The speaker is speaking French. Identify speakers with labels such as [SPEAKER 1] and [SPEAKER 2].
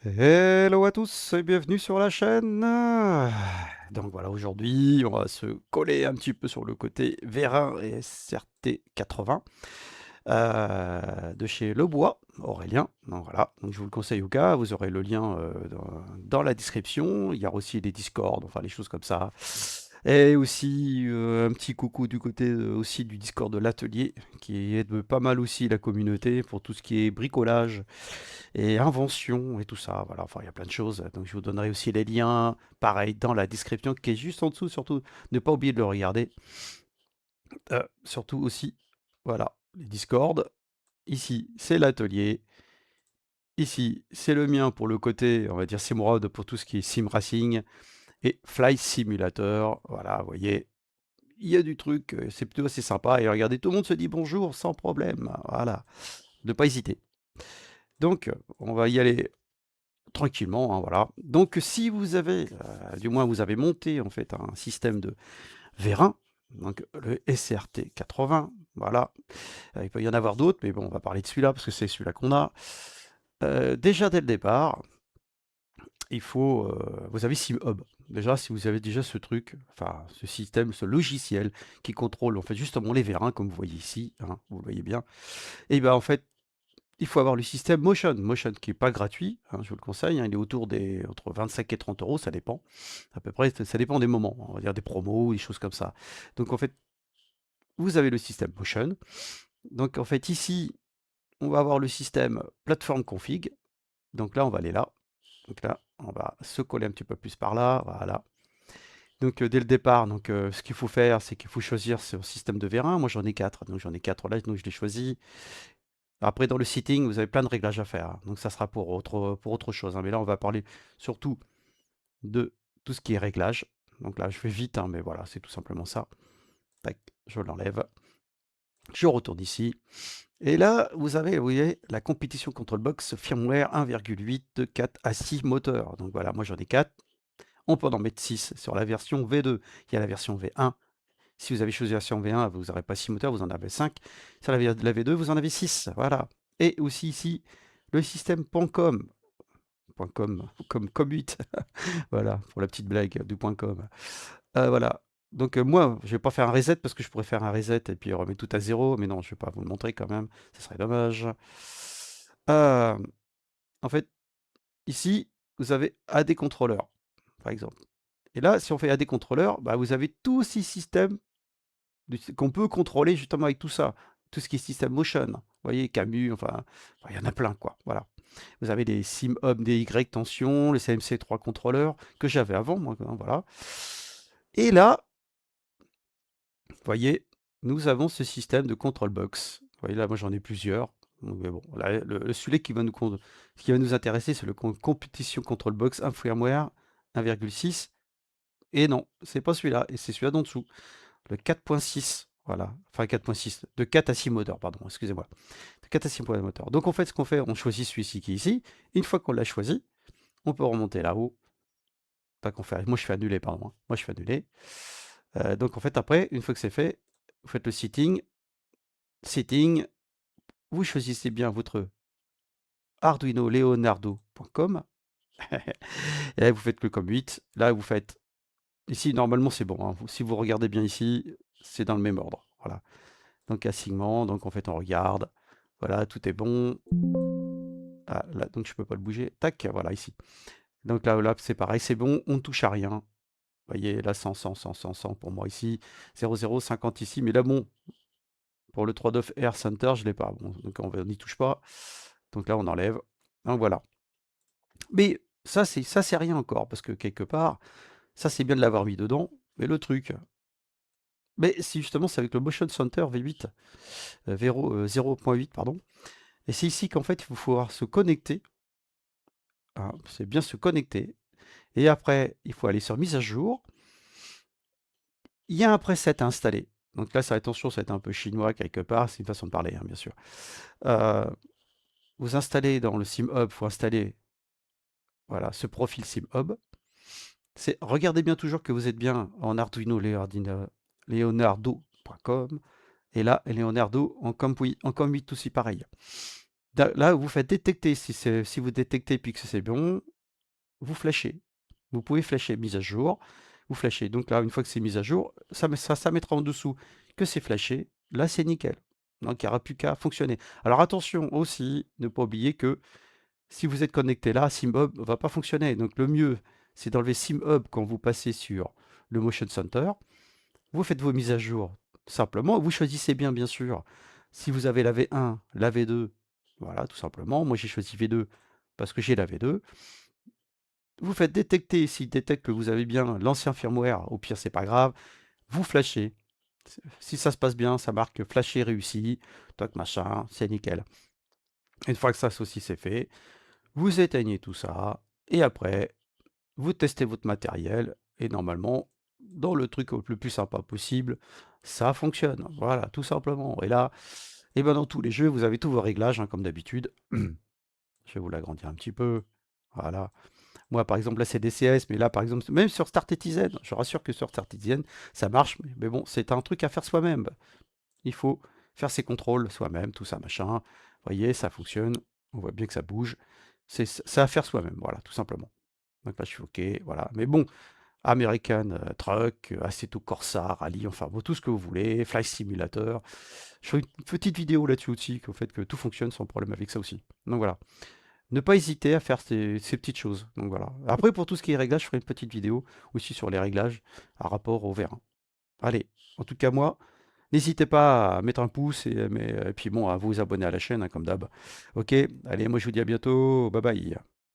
[SPEAKER 1] Hello à tous et bienvenue sur la chaîne. Donc voilà, aujourd'hui, on va se coller un petit peu sur le côté Vérin et SRT80 de chez Lebois, Aurélien. Donc voilà, donc je vous le conseille au cas, vous aurez le lien dans la description. Il y a aussi les Discord, enfin les choses comme ça. Et aussi un petit coucou du côté aussi du Discord de l'atelier, qui aide pas mal aussi la communauté pour tout ce qui est bricolage et invention et tout ça. Voilà, enfin, il y a plein de choses. Donc, je vous donnerai aussi les liens, pareil, dans la description qui est juste en dessous. Surtout, ne pas oublier de le regarder. Surtout aussi, voilà, les Discord. Ici, c'est l'atelier. Ici, c'est le mien pour le côté, on va dire, Simrod pour tout ce qui est sim racing et Fly Simulator. Voilà, vous voyez, il y a du truc, c'est plutôt assez sympa. Et regardez, tout le monde se dit bonjour sans problème. Voilà, ne pas hésiter. Donc, on va y aller tranquillement, hein, voilà. Donc si vous avez, du moins vous avez monté en fait un système de vérin, donc le SRT 80, voilà. Il peut y en avoir d'autres, mais bon, on va parler de celui-là parce que c'est celui-là qu'on a. Déjà dès le départ, il faut, vous avez SimHub. Déjà, si vous avez déjà ce truc, enfin ce système, ce logiciel qui contrôle en fait justement les vérins, comme vous voyez ici, hein, vous le voyez bien, et ben en fait il faut avoir le système Motion qui est pas gratuit, hein, je vous le conseille, hein, il est autour des entre 25 et 30 €, ça dépend. À peu près, ça dépend des moments, on va dire des promos, des choses comme ça. Donc en fait, vous avez le système Motion. Donc en fait, ici, on va avoir le système plateforme config. Donc là, on va aller là. Donc là, on va se coller un petit peu plus par là, voilà. Donc dès le départ, donc ce qu'il faut faire, c'est qu'il faut choisir ce système de vérin. Moi, j'en ai 4, donc j'en ai 4 là, donc je l'ai choisi. Après, dans le setting, vous avez plein de réglages à faire, hein. Donc ça sera pour autre chose, hein. Mais là, on va parler surtout de tout ce qui est réglage. Donc là, je fais vite, hein, mais voilà, c'est tout simplement ça. Tac, je l'enlève. Je retourne ici. Et là, vous avez, vous voyez, la compétition control box firmware 1,8 de 4 à 6 moteurs. Donc voilà, moi j'en ai 4. On peut en mettre 6 sur la version V2. Il y a la version V1. Si vous avez choisi la version V1, vous n'aurez pas 6 moteurs, vous en avez 5. Sur la V2, vous en avez 6. Voilà. Et aussi ici, le système .com. .com, comme 8. Voilà, pour la petite blague du .com. Voilà. Donc moi, je vais pas faire un reset parce que je pourrais faire un reset et puis remettre tout à zéro, mais non, je vais pas vous le montrer quand même, ce serait dommage. Euh, En fait, ici, vous avez AD contrôleur, par exemple. Et là, si on fait AD contrôleur, bah, vous avez tous ces systèmes qu'on peut contrôler justement avec tout ça. Tout ce qui est système motion. Vous voyez, Camus, enfin, il y en a plein, quoi. Voilà. Vous avez les SimHub DY tension, les CMC3 contrôleurs que j'avais avant, moi, hein, voilà. Et là, vous voyez, nous avons ce système de control box. Vous voyez, là, moi, j'en ai plusieurs. Mais bon, là, celui qui va nous intéresser, c'est le Competition Control Box, un firmware 1,6. Et non, c'est pas celui-là, et c'est celui-là d'en dessous. Le 4.6, voilà. Enfin, 4.6, de 4 à 6 moteurs, pardon, excusez-moi. De 4 à 6 moteurs. Donc, en fait, ce qu'on fait, on choisit celui-ci qui est ici. Une fois qu'on l'a choisi, on peut remonter là-haut. Moi, je fais annuler, pardon, hein. Moi, je fais annuler. Donc, en fait, après, une fois que c'est fait, vous faites le setting, vous choisissez bien votre Arduino Leonardo.com. Et là, vous faites que comme 8. Là, vous faites. Ici, normalement, c'est bon, hein. Si vous regardez bien ici, c'est dans le même ordre. Voilà. Donc, assignement. Donc, en fait, on regarde. Voilà, tout est bon. Ah, là, donc, je peux pas le bouger. Tac, voilà, ici. Donc, là c'est pareil, c'est bon. On ne touche à rien. Vous voyez, là, 100, 100, 100, 100, 100 pour moi ici. 0, 0, 50 ici. Mais là, bon, pour le 3DOF Air Center, je ne l'ai pas. Bon, donc, on n'y touche pas. Donc, là, on enlève. Donc, voilà. Mais ça c'est rien encore, parce que quelque part, ça c'est bien de l'avoir mis dedans, mais le truc, mais si justement c'est avec le Motion Center V8, 0.8 pardon, et c'est ici qu'en fait il faut pouvoir se connecter, hein, c'est bien se connecter, et après il faut aller sur mise à jour, il y a un preset à installer, donc là ça attention, ça va être un peu chinois quelque part, c'est une façon de parler, hein, bien sûr. Vous installez dans le SimHub, il faut installer voilà, ce profil SimHub. Regardez bien toujours que vous êtes bien en Arduino Leonardo.com et là Leonardo en Com8 aussi pareil. Là, vous faites détecter. Si vous détectez puis que c'est bon, vous flashez. Vous pouvez flasher mise à jour, vous flashez. Donc là, une fois que c'est mis à jour, ça mettra en dessous que c'est flashé. Là, c'est nickel. Donc il n'y aura plus qu'à fonctionner. Alors attention aussi, ne pas oublier que si vous êtes connecté là, SimHub ne va pas fonctionner. Donc le mieux, c'est d'enlever SimHub quand vous passez sur le Motion Center. Vous faites vos mises à jour simplement. Vous choisissez bien, bien sûr, si vous avez la V1, la V2. Voilà, tout simplement. Moi, j'ai choisi V2 parce que j'ai la V2. Vous faites détecter, s'il détecte que vous avez bien l'ancien firmware, au pire, c'est pas grave. Vous flashez. Si ça se passe bien, ça marque flasher réussi. Toc, machin, c'est nickel. Une fois que ça aussi c'est fait, vous éteignez tout ça. Et après, vous testez votre matériel. Et normalement, dans le truc le plus sympa possible, ça fonctionne. Voilà, tout simplement. Et là, et ben dans tous les jeux, vous avez tous vos réglages, hein, comme d'habitude. Je vais vous l'agrandir un petit peu. Voilà. Moi, par exemple, là, c'est DCS, mais là, par exemple, même sur Start-Etizen, je rassure que sur Start-Etizen, ça marche, mais bon, c'est un truc à faire soi-même. Il faut faire ses contrôles soi-même, tout ça, machin. Vous voyez, ça fonctionne. On voit bien que ça bouge. C'est à faire soi-même, voilà, tout simplement. Donc là, je suis OK, voilà. Mais bon, American Truck, Assetto Corsa, Rally, enfin, bon, tout ce que vous voulez, Fly Simulator. Je ferai une petite vidéo là-dessus aussi, au fait que tout fonctionne sans problème avec ça aussi. Donc voilà. Ne pas hésiter à faire ces petites choses. Donc voilà. Après, pour tout ce qui est réglage, je ferai une petite vidéo aussi sur les réglages à rapport au vérin. Allez, en tout cas, moi, n'hésitez pas à mettre un pouce et puis bon, à vous abonner à la chaîne, hein, comme d'hab. Ok, allez, moi je vous dis à bientôt. Bye bye.